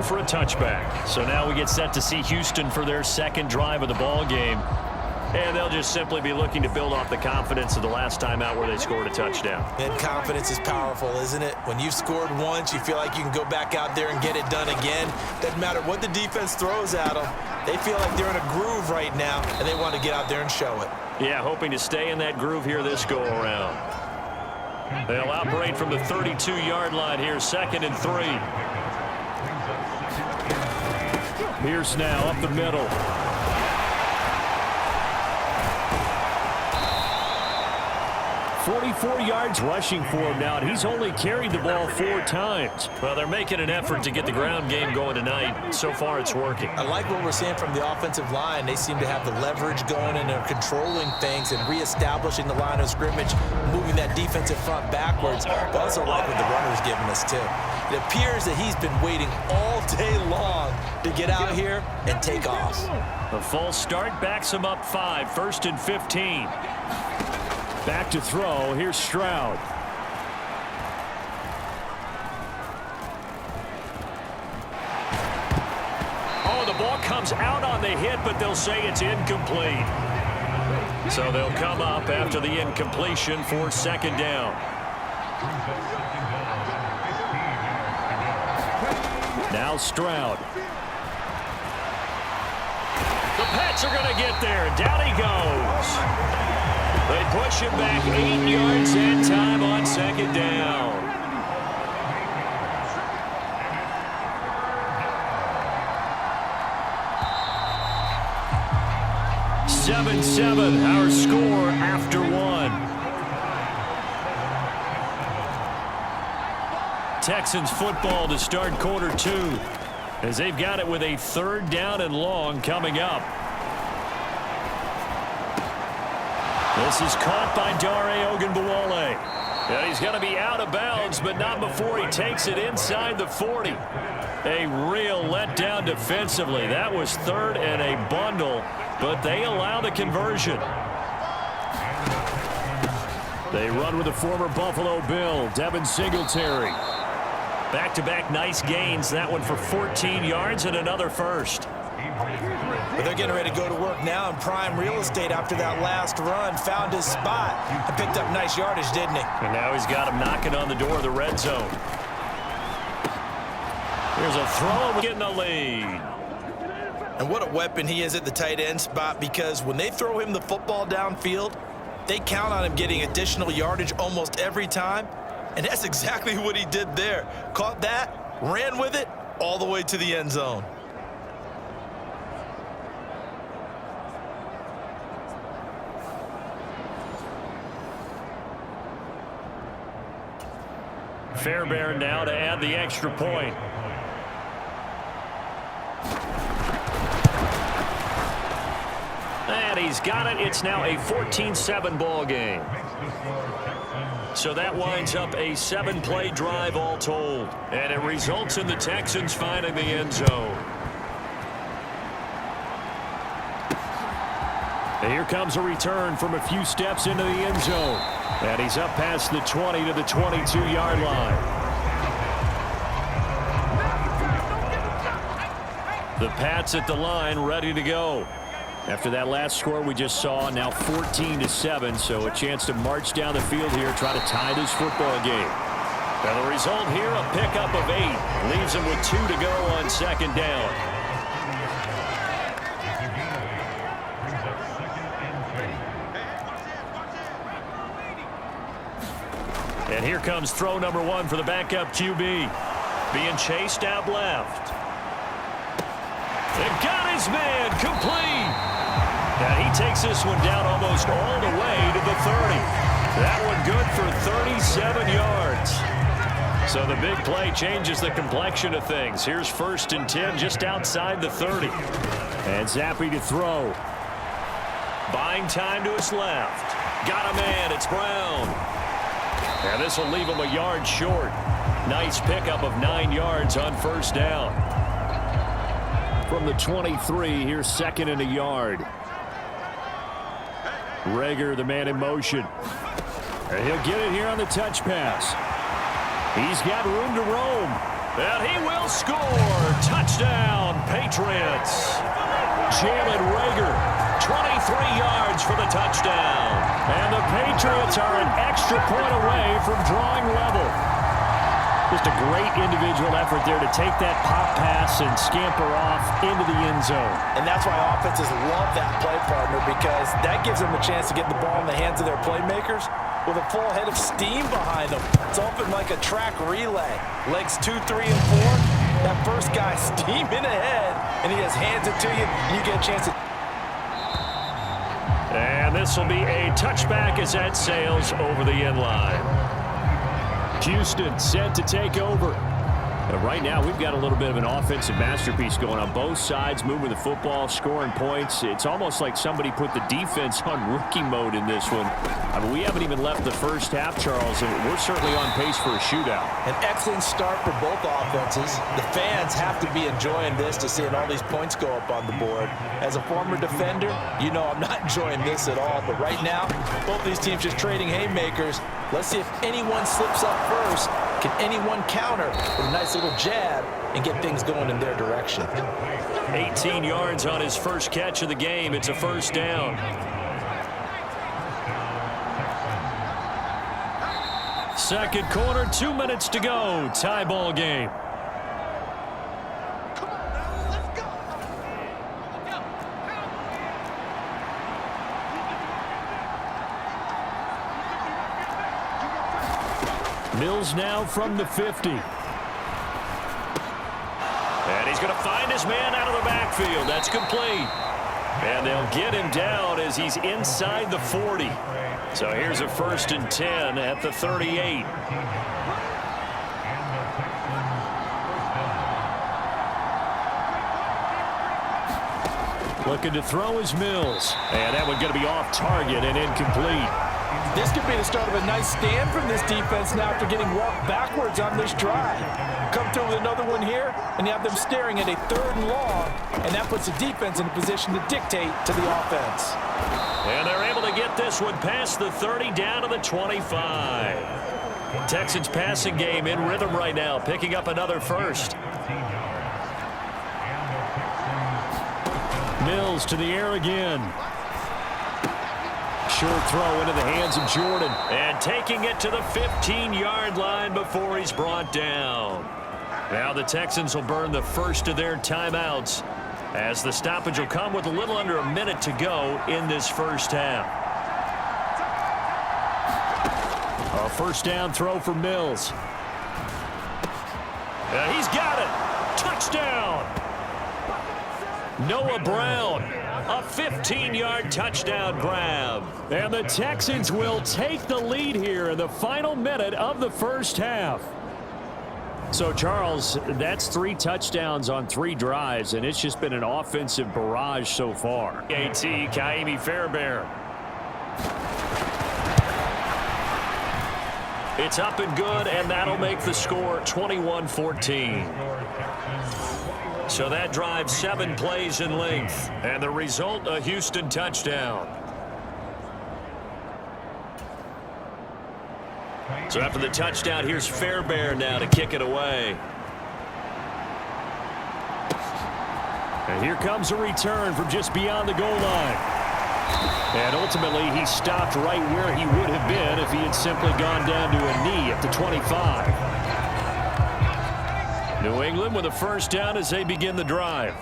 thrown for a touchback. So now we get set to see Houston for their second drive of the ball game. And they'll just simply be looking to build off the confidence of the last time out where they scored a touchdown. And confidence is powerful, isn't it? When you've scored once, you feel like you can go back out there and get it done again. Doesn't matter what the defense throws at them. They feel like they're in a groove right now, and they want to get out there and show it. Yeah, hoping to stay in that groove here this go-around. They'll operate from the 32-yard line here, 2nd and 3. Pierce now up the middle. 44 yards rushing for him now, and he's only carried the ball 4 times. Well, they're making an effort to get the ground game going tonight. So far, it's working. I like what we're seeing from the offensive line. They seem to have the leverage going, and they're controlling things and reestablishing the line of scrimmage, moving that defensive front backwards. But I also like what the runner's giving us, too. It appears that he's been waiting all day long to get out here and take off. A false start backs him up 5, 1st and 15. Back to throw. Here's Stroud. Oh, the ball comes out on the hit, but they'll say it's incomplete. So they'll come up after the incompletion for 2nd down. Now Stroud. The Pats are going to get there. Down he goes. They push him back 8 yards and time on 2nd down. (7-7) our score after 1. Texans football to start quarter 2 as they've got it with a 3rd down and long coming up. This is caught by Dare Ogunbowale. Yeah, he's going to be out of bounds, but not before he takes it inside the 40. A real letdown defensively. That was 3rd and a bundle, but they allow the conversion. They run with the former Buffalo Bill, Devin Singletary. Back-to-back nice gains. That one for 14 yards and another first. But they're getting ready to go to work now in prime real estate after that last run. Found his spot and picked up nice yardage, didn't he? And now he's got him knocking on the door of the red zone. Here's a throw, getting a lead. And what a weapon he is at the tight end spot, because when they throw him the football downfield, they count on him getting additional yardage almost every time. And that's exactly what he did there. Caught that, ran with it, all the way to the end zone. Fairbairn now to add the extra point. And he's got it. It's now a 14-7 ball game. So that winds up a 7-play drive all told. And it results in the Texans finding the end zone. And here comes a return from a few steps into the end zone. And he's up past the 20 to the 22-yard line. The Pats at the line, ready to go. After that last score we just saw, now 14-7, so a chance to march down the field here, try to tie this football game. Now the result here, a pickup of 8. Leaves him with 2 to go on 2nd down. And here comes throw number 1 for the backup QB. Being chased out left. They got his man complete. Now he takes this one down almost all the way to the 30. That one good for 37 yards. So the big play changes the complexion of things. Here's 1st and 10 just outside the 30. And Zappi to throw. Buying time to his left. Got a man. It's Brown. And this will leave him a yard short. Nice pickup of 9 yards on 1st down. From the 23, here's 2nd and a yard. Rager, the man in motion. And he'll get it here on the touch pass. He's got room to roam. And he will score. Patriots. Jalen Reagor, 23 yards for the touchdown. And the Patriots are an extra point away from drawing level. Just a great individual effort there to take that pop pass and scamper off into the end zone. And that's why offenses love that play, partner, because that gives them a chance to get the ball in the hands of their playmakers with a full head of steam behind them. It's often like a track relay. Legs 2, 3, and 4. That first guy steaming ahead, and he just hands it to you, and you get a chance to... And this will be a touchback as that sails over the end line. Houston set to take over. Right now, we've got a little bit of an offensive masterpiece going on both sides, moving the football, scoring points. It's almost like somebody put the defense on rookie mode in this one. I mean, we haven't even left the first half, Charles, and we're certainly on pace for a shootout. An excellent start for both offenses. The fans have to be enjoying this to seeing all these points go up on the board. As a former defender, you know I'm not enjoying this at all. But right now, both these teams just trading haymakers. Let's see if anyone slips up first. Can anyone counter with a nice little jab and get things going in their direction? 18 yards on his first catch of the game. It's a first down. Second quarter, 2 minutes to go. Tie ball game. Mills now from the 50. And he's going to find his man out of the backfield. That's complete. And they'll get him down as he's inside the 40. So here's a 1st and 10 at the 38. Looking to throw is Mills. And that one going to be off target and incomplete. This could be the start of a nice stand from this defense now after getting walked backwards on this drive. Come through with another one here, and you have them staring at a 3rd and long, and that puts the defense in a position to dictate to the offense. And they're able to get this one past the 30 down to the 25. Texans passing game in rhythm right now, picking up another first. Mills to the air again. Short throw into the hands of Jordan. And taking it to the 15-yard line before he's brought down. Now the Texans will burn the first of their timeouts as the stoppage will come with a little under a minute to go in this first half. A first down throw for Mills. He's got it. Touchdown. Noah Brown. A 15-yard touchdown grab. And the Texans will take the lead here in the final minute of the first half. So, Charles, that's 3 touchdowns on 3 drives, and it's just been an offensive barrage so far. A.T. Kaimi Fairbairn. It's up and good, and that'll make the score 21-14. So that drive 7 plays in length, and the result a Houston touchdown. So after the touchdown, here's Fairbairn now to kick it away. And here comes a return from just beyond the goal line. And ultimately, he stopped right where he would have been if he had simply gone down to a knee at the 25. New England with a first down as they begin the drive.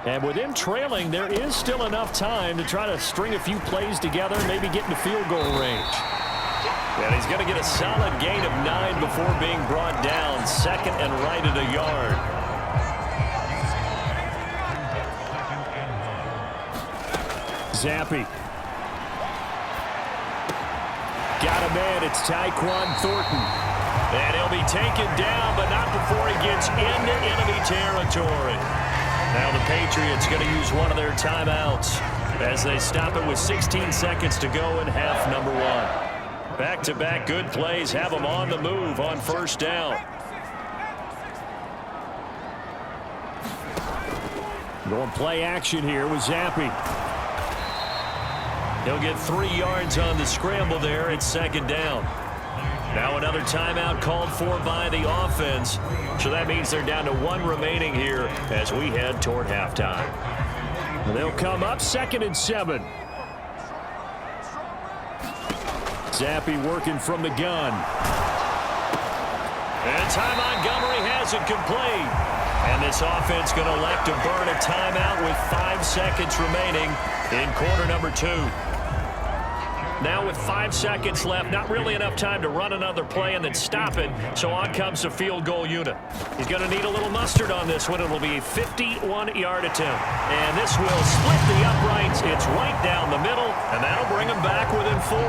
And with them trailing, there is still enough time to try to string a few plays together, maybe get into field goal range. And he's going to get a solid gain of 9 before being brought down, 2nd and right at a yard. Zappi. Got a man, it's Tyquan Thornton. And he'll be taken down, but not before he gets into enemy territory. Now the Patriots going to use one of their timeouts as they stop it with 16 seconds to go in half number 1. Back-to-back good plays have them on the move on first down. Going play action here with Zappi. He'll get 3 yards on the scramble there at 2nd down. Now another timeout called for by the offense. So that means they're down to 1 remaining here as we head toward halftime. They'll come up 2nd and 7. Zappi working from the gun. And Ty Montgomery has it complete. And this offense going to elect to burn a timeout with 5 seconds remaining in quarter number 2. Now with 5 seconds left, not really enough time to run another play and then stop it. So on comes the field goal unit. He's going to need a little mustard on this one. It will be a 51-yard attempt. And this will split the uprights. It's right down the middle, and that'll bring him back within 4.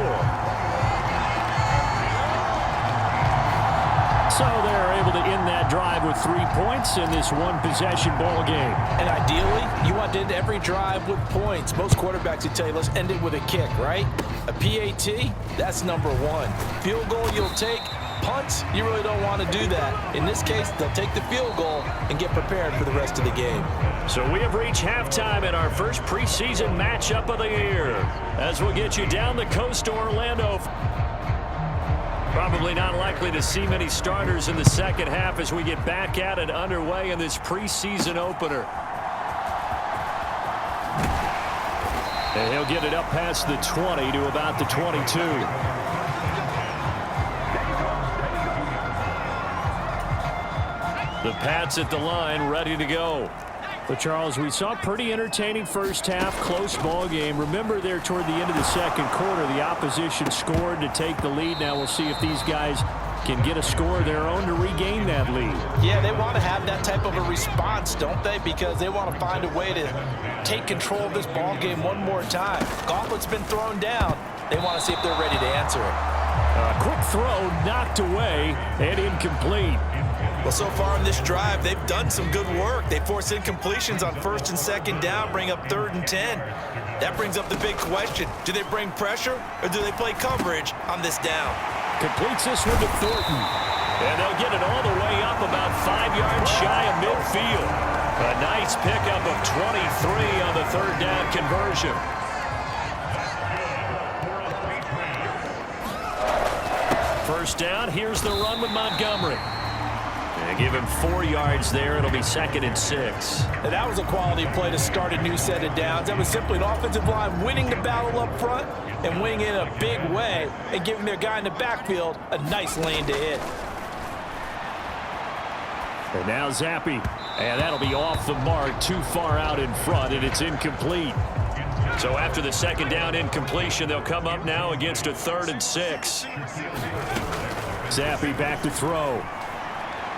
So they're able to end that drive with 3 points in this one-possession ball game. And ideally, you want to end every drive with points. Most quarterbacks would tell you, let's end it with a kick, right? A PAT, that's number 1. Field goal you'll take. Punts, you really don't want to do that. In this case, they'll take the field goal and get prepared for the rest of the game. So we have reached halftime in our first preseason matchup of the year, as we'll get you down the coast to Orlando. Probably not likely to see many starters in the second half as we get back at it underway in this preseason opener. And he'll get it up past the 20 to about the 22. The Pats at the line, ready to go. But Charles, we saw a pretty entertaining first half, close ball game. Remember there toward the end of the second quarter, the opposition scored to take the lead. Now we'll see if these guys can get a score of their own to regain that lead. Yeah, they want to have that type of a response, don't they? Because they want to find a way to take control of this ball game one more time. Gauntlet's been thrown down. They want to see if they're ready to answer it. A quick throw knocked away and incomplete. Well, so far in this drive, they've done some good work. They force incompletions on 1st and 2nd down, bring up 3rd and 10. That brings up the big question. Do they bring pressure or do they play coverage on this down? Completes this one to Thornton. And they'll get it all the way up about 5 yards shy of midfield. A nice pickup of 23 on the 3rd down conversion. First down, here's the run with Montgomery. And give him 4 yards there. It'll be 2nd and 6. And that was a quality play to start a new set of downs. That was simply an offensive line winning the battle up front and winning in a big way and giving their guy in the backfield a nice lane to hit. And now Zappi. And that'll be off the mark, too far out in front, and it's incomplete. So after the 2nd down incompletion, they'll come up now against a 3rd and 6. Zappi back to throw.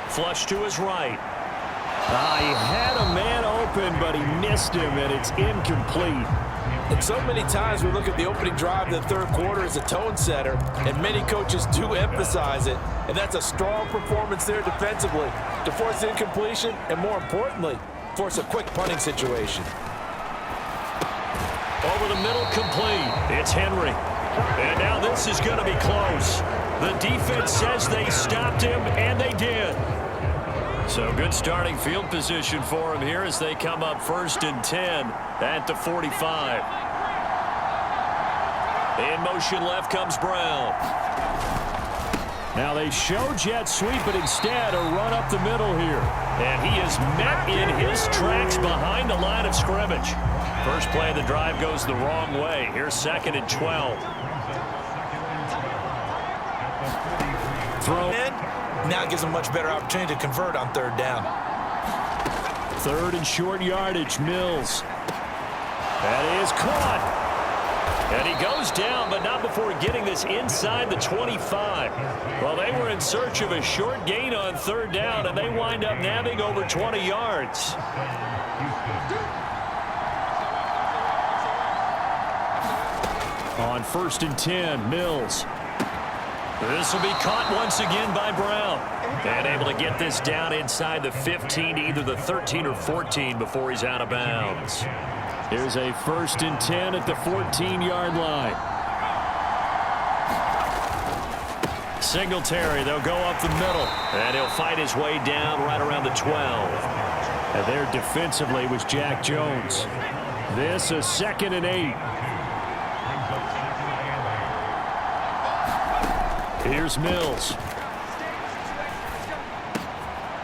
Flush to his right. He had a man open, but he missed him, and it's incomplete. And so many times we look at the opening drive of the 3rd quarter as a tone setter, and many coaches do emphasize it. And that's a strong performance there defensively to force incompletion and, more importantly, force a quick punting situation. Over the middle, complete. It's Henry. And now this is going to be close. The defense says they stopped him, and they did. So good starting field position for him here as they come up 1st and 10 at the 45. In motion left comes Brown. Now they show jet sweep, but instead a run up the middle here. And he is met in his tracks behind the line of scrimmage. First play of the drive goes the wrong way. Here's 2nd and 12. Throw in. Now gives them much better opportunity to convert on 3rd down. 3rd and short yardage, Mills. That is caught. And he goes down, but not before getting this inside the 25. Well, they were in search of a short gain on 3rd down, and they wind up nabbing over 20 yards. On 1st and 10, Mills. This will be caught once again by Brown. And able to get this down inside the 15 to either the 13 or 14 before he's out of bounds. Here's a 1st and 10 at the 14-yard line. Singletary, they'll go up the middle. And he'll fight his way down right around the 12. And there defensively was Jack Jones. This a 2nd and 8. Here's Mills.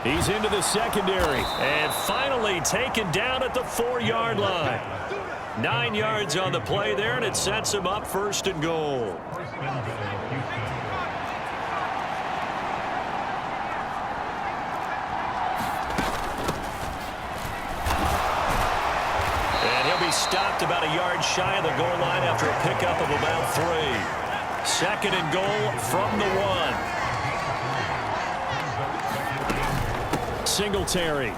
He's into the secondary. And finally taken down at the 4-yard line. 9 yards on the play there, and it sets him up 1st and goal. Stopped about a yard shy of the goal line after a pickup of about 3. 2nd and goal from the 1. Singletary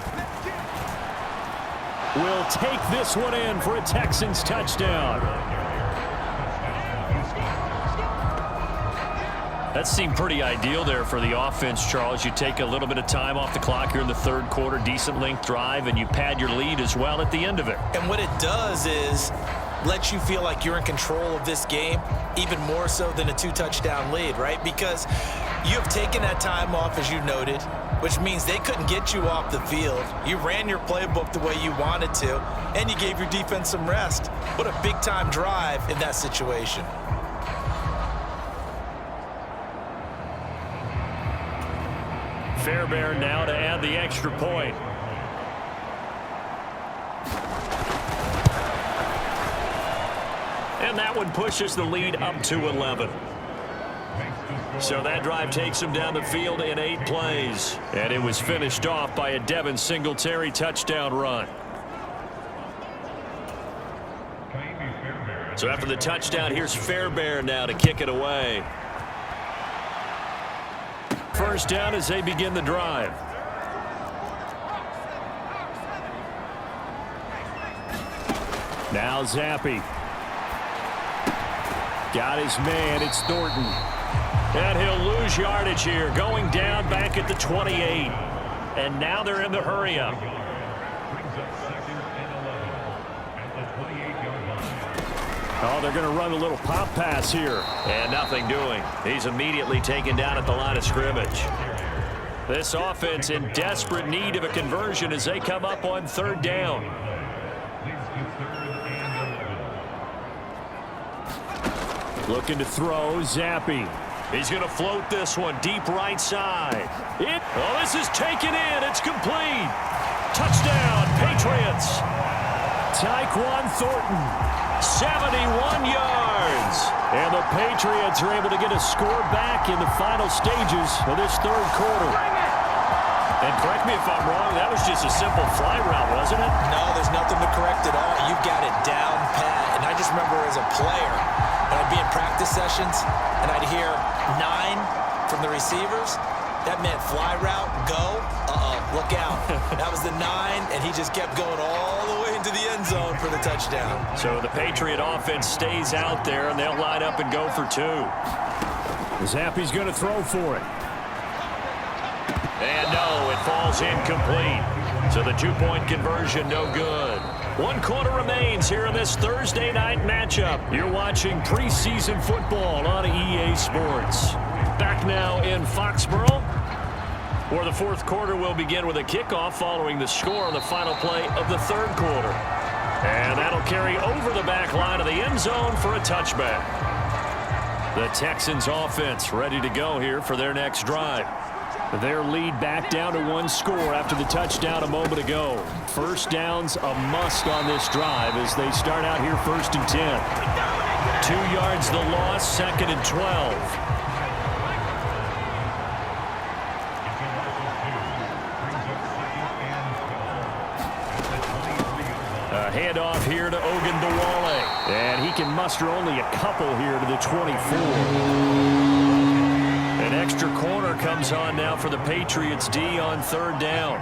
will take this one in for a Texans touchdown. That seemed pretty ideal there for the offense, Charles. You take a little bit of time off the clock here in the 3rd quarter, decent length drive, and you pad your lead as well at the end of it. And what it does is let you feel like you're in control of this game, even more so than a 2-touchdown lead, right? Because you have taken that time off, as you noted, which means they couldn't get you off the field. You ran your playbook the way you wanted to, and you gave your defense some rest. What a big-time drive in that situation. Fairbairn now to add the extra point. And that one pushes the lead up to 11. So that drive takes him down the field in 8 plays. And it was finished off by a Devin Singletary touchdown run. So after the touchdown, here's Fairbairn now to kick it away. 1st down as they begin the drive. Now Zappi. Got his man. It's Thornton. And he'll lose yardage here. Going down back at the 28. And now they're in the hurry-up. Oh, they're going to run a little pop pass here. And nothing doing. He's immediately taken down at the line of scrimmage. This offense in desperate need of a conversion as they come up on 3rd down. Looking to throw, Zappi. He's going to float this one deep right side. Oh, this is taken in. It's complete. Touchdown, Patriots. Tyquan Thornton. 71 yards. And the Patriots are able to get a score back in the final stages of this 3rd quarter. And correct me if I'm wrong, that was just a simple fly route, wasn't it? No, there's nothing to correct at all. You've got it down pat. And I just remember as a player, when I'd be in practice sessions and I'd hear 9 from the receivers, that meant fly route, go, look out. That was the 9, and he just kept going all the way into the end zone for the touchdown. So the Patriot offense stays out there, and they'll line up and go for 2. Zappi's going to throw for it. And no, it falls incomplete. So the 2-point conversion, no good. 1 quarter remains here in this Thursday night matchup. You're watching preseason football on EA Sports. Back now in Foxborough, where the 4th quarter will begin with a kickoff following the score on the final play of the 3rd quarter. And that'll carry over the back line of the end zone for a touchback. The Texans offense ready to go here for their next drive. Their lead back down to 1 score after the touchdown a moment ago. 1st down's a must on this drive as they start out here 1st and 10. 2 yards the loss, 2nd and 12. Handoff here to Ogunbowale. And he can muster only a couple here to the 24. An extra corner comes on now for the Patriots D on 3rd down.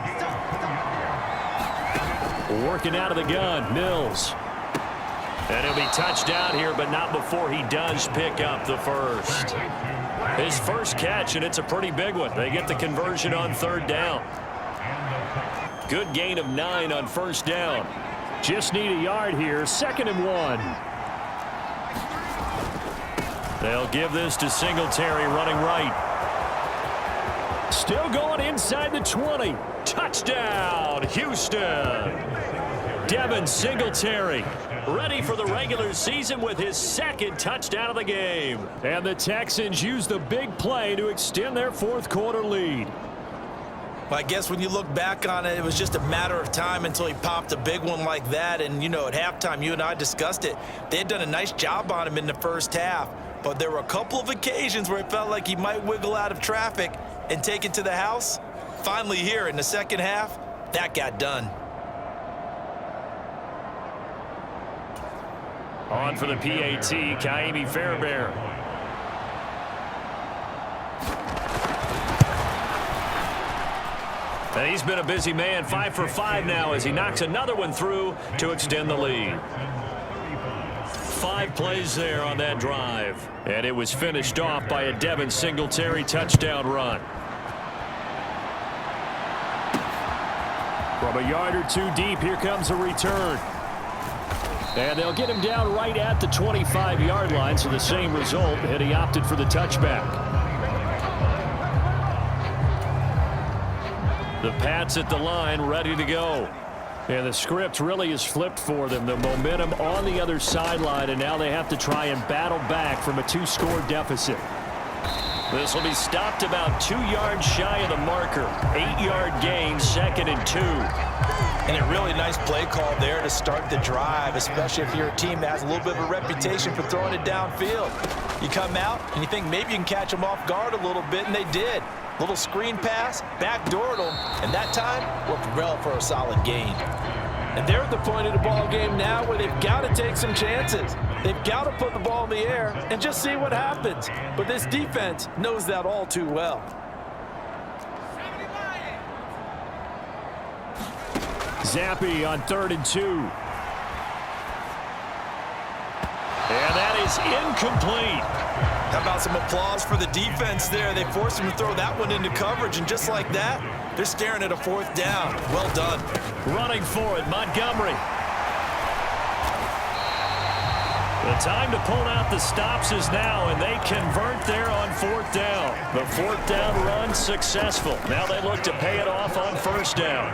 Working out of the gun, Mills. And he'll be touched down here, but not before he does pick up the 1st. His 1st catch, and it's a pretty big one. They get the conversion on 3rd down. Good gain of 9 on 1st down. Just need a yard here, 2nd and 1. They'll give this to Singletary running right. Still going inside the 20. Touchdown, Houston. Devin Singletary ready for the regular season with his second touchdown of the game. And the Texans use the big play to extend their fourth quarter lead. Well, I guess when you look back on it, it was just a matter of time until he popped a big one like that. And, you know, at halftime, you and I discussed it. They had done a nice job on him in the first half. But there were a couple of occasions where it felt like he might wiggle out of traffic and take it to the house. Finally here in the second half, that got done. On for the PAT, Kaimi Fairbairn. And he's been a busy man, 5 for 5 now as he knocks another one through to extend the lead. 5 plays there on that drive. And it was finished off by a Devin Singletary touchdown run. From a yard or two deep, here comes a return. And they'll get him down right at the 25-yard line, so the same result, and he opted for the touchback. The Pats at the line, ready to go. And the script really is flipped for them. The momentum on the other sideline, and now they have to try and battle back from a 2-score deficit. This will be stopped about 2 yards shy of the marker. 8-yard gain, 2nd and 2. And a really nice play call there to start the drive, especially if you're a team that has a little bit of a reputation for throwing it downfield. You come out and you think maybe you can catch them off guard a little bit, and they did. Little screen pass, backdoored them, and that time worked well for a solid gain. And they're at the point of the ball game now where they've got to take some chances. They've got to put the ball in the air and just see what happens. But this defense knows that all too well. Zappi on 3rd and 2. And that is incomplete. How about some applause for the defense there? They forced him to throw that one into coverage, and just like that, they're staring at a 4th down. Well done. Running for it, Montgomery. The time to pull out the stops is now, and they convert there on 4th down. The 4th down run successful. Now they look to pay it off on 1st down.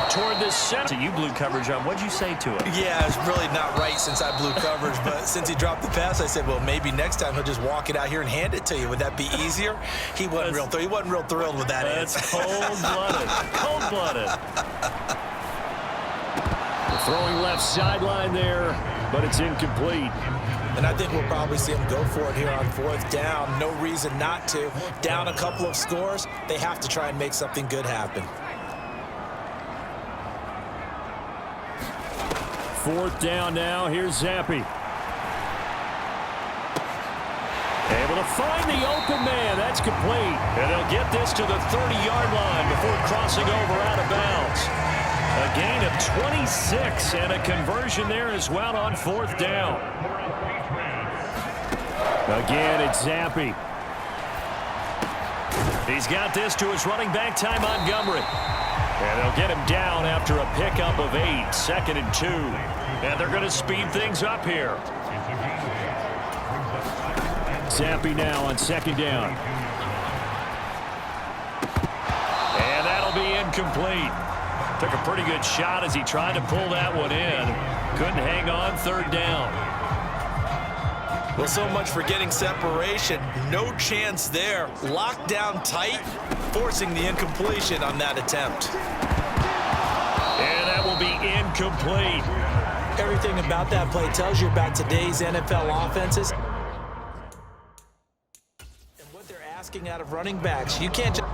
Toward this center. You blew coverage on. What'd you say to him? Yeah, it's really not right since I blew coverage, but since he dropped the pass, I said, well, maybe next time he'll just walk it out here and hand it to you. Would that be easier? He wasn't real thrilled with that answer. That's cold-blooded. Cold-blooded. Throwing left sideline there, but it's incomplete. And I think we'll probably see him go for it here on 4th down. No reason not to. Down a couple of scores, they have to try and make something good happen. 4th down now. Here's Zappi. Able to find the open man. That's complete. And they'll get this to the 30-yard line before crossing over out of bounds. A gain of 26 and a conversion there as well on 4th down. Again, it's Zappi. He's got this to his running back, Ty Montgomery. And they'll get him down after a pickup of 8, 2nd and 2. And they're going to speed things up here. Zappi now on 2nd down. And that'll be incomplete. Took a pretty good shot as he tried to pull that one in. Couldn't hang on, 3rd down. Well, so much for getting separation. No chance there. Locked down tight, forcing the incompletion on that attempt. And that will be incomplete. Everything about that play tells you about today's NFL offenses and what they're asking out of running backs. You can't just...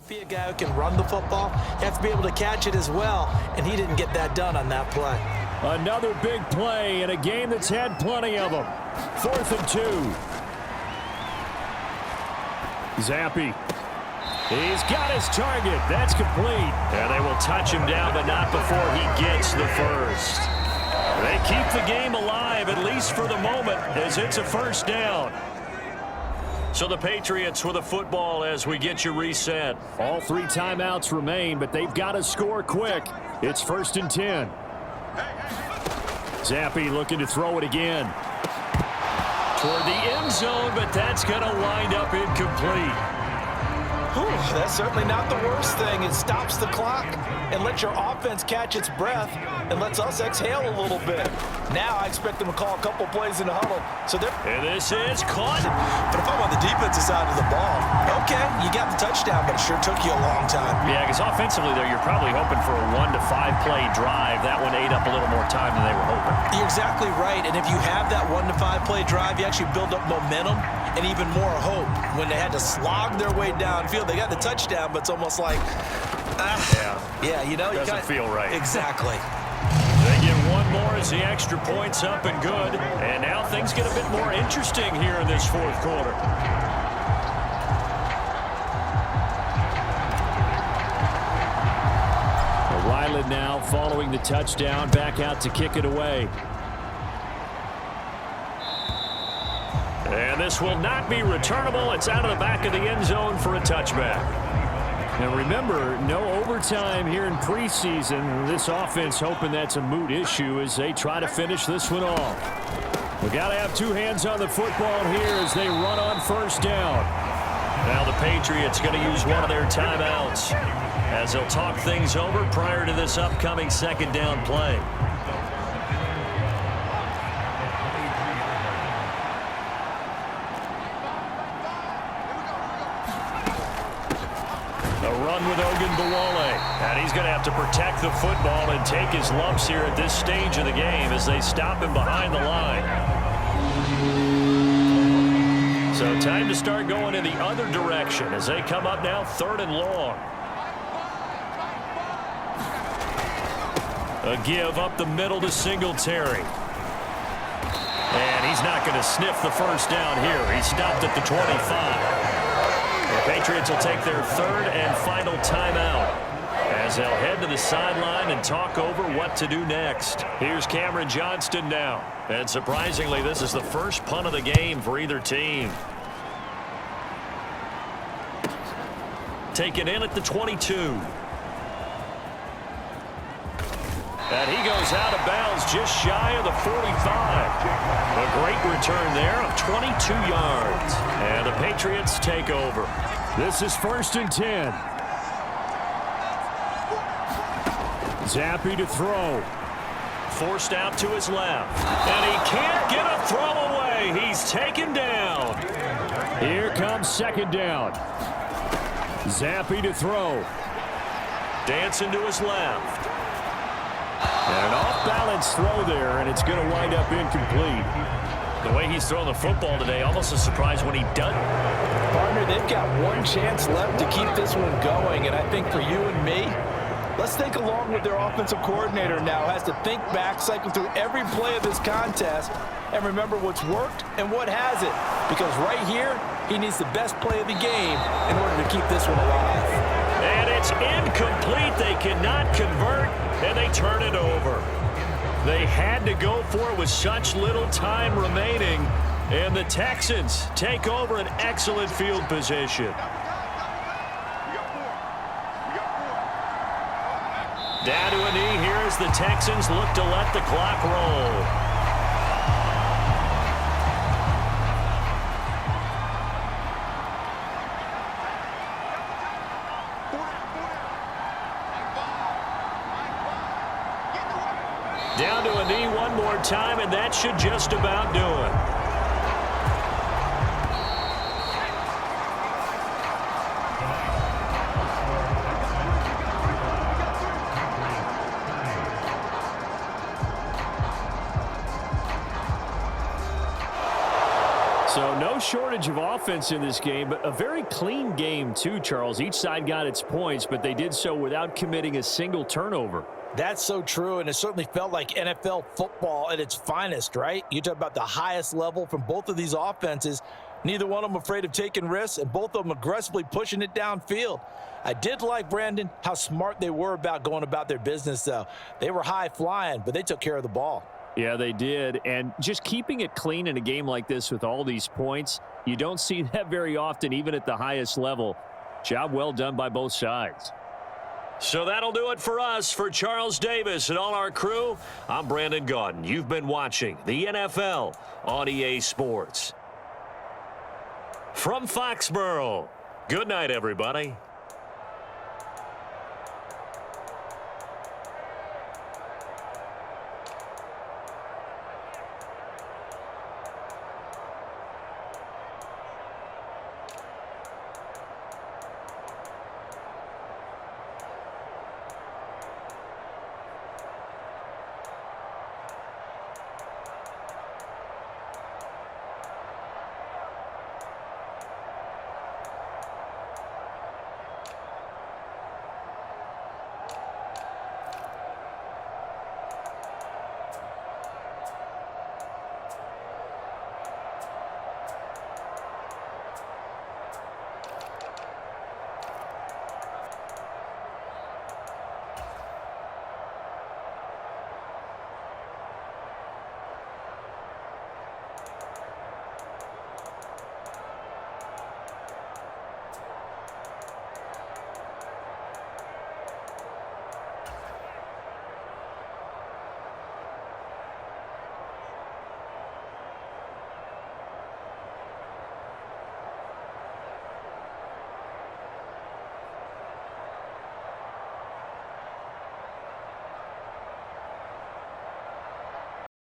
be a guy who can run the football. You have to be able to catch it as well, and he didn't get that done on that play. Another big play in a game that's had plenty of them. 4th and 2. Zappi. He's got his target. That's complete. And they will touch him down, but not before he gets the first. They keep the game alive, at least for the moment, as it's a 1st down. So the Patriots with a football as we get you reset. All 3 timeouts remain, but they've got to score quick. It's 1st and 10. Zappi looking to throw it again. Toward the end zone, but that's going to wind up incomplete. Whew, that's certainly not the worst thing. It stops the clock and lets your offense catch its breath and lets us exhale a little bit. Now I expect them to call a couple plays in the huddle. And this is caught. But if I'm on the defensive side of the ball, okay, you got the touchdown, but it sure took you a long time. Yeah, because offensively there, you're probably hoping for a 1 to 5 play drive. That one ate up a little more time than they were hoping. You're exactly right. And if you have that 1 to 5 play drive, you actually build up momentum and even more hope. When they had to slog their way downfield, they got the touchdown, but it's almost like, yeah, you know, doesn't feel right. Exactly. They get one more as the extra point's up and good. And now things get a bit more interesting here in this fourth quarter. Ryland now following the touchdown, back out to kick it away. And this will not be returnable. It's out of the back of the end zone for a touchback. And remember, no overtime here in preseason. This offense hoping that's a moot issue as they try to finish this one off. We got to have two hands on the football here as they run on first down. Now the Patriots going to use one of their timeouts as they'll talk things over prior to this upcoming second down play. With Ogunbowale, and he's going to have to protect the football and take his lumps here at this stage of the game as they stop him behind the line. So time to start going in the other direction as they come up now 3rd and long. A give up the middle to Singletary. And he's not going to sniff the first down here. He stopped at the 25. The Patriots will take their 3rd and final timeout as they'll head to the sideline and talk over what to do next. Here's Cameron Johnston now. And surprisingly, this is the first punt of the game for either team. Taken in at the 22. And he goes out of bounds just shy of the 45. A great return there of 22 yards. And the Patriots take over. This is 1st and 10. Zappi to throw. Forced out to his left. And he can't get a throw away. He's taken down. Here comes 2nd down. Zappi to throw. Dancing to his left. And an off-balance throw there, and it's going to wind up incomplete. The way he's throwing the football today, almost a surprise when he doesn't. Partner, they've got one chance left to keep this one going, and I think for you and me, let's think along with their offensive coordinator now. Has to think back, cycle through every play of this contest, and remember what's worked and what hasn't. Because right here, he needs the best play of the game in order to keep this one alive. And it's incomplete. They cannot convert, and they turn it over. They had to go for it with such little time remaining, and the Texans take over an excellent field position. Down to a knee here as the Texans look to let the clock roll. Down to a knee one more time, and that should just about do it. So no shortage of offense in this game, but a very clean game too, Charles. Each side got its points, but they did so without committing a single turnover. That's so true, and it certainly felt like NFL football at its finest, right? You talk about the highest level from both of these offenses. Neither one of them afraid of taking risks, and both of them aggressively pushing it downfield. I did like, Brandon, how smart they were about going about their business, though. They were high-flying, but they took care of the ball. Yeah, they did, and just keeping it clean in a game like this with all these points, you don't see that very often, even at the highest level. Job well done by both sides. So that'll do it for us. For Charles Davis and all our crew, I'm Brandon Gaudin. You've been watching the NFL on EA Sports. From Foxborough, good night, everybody.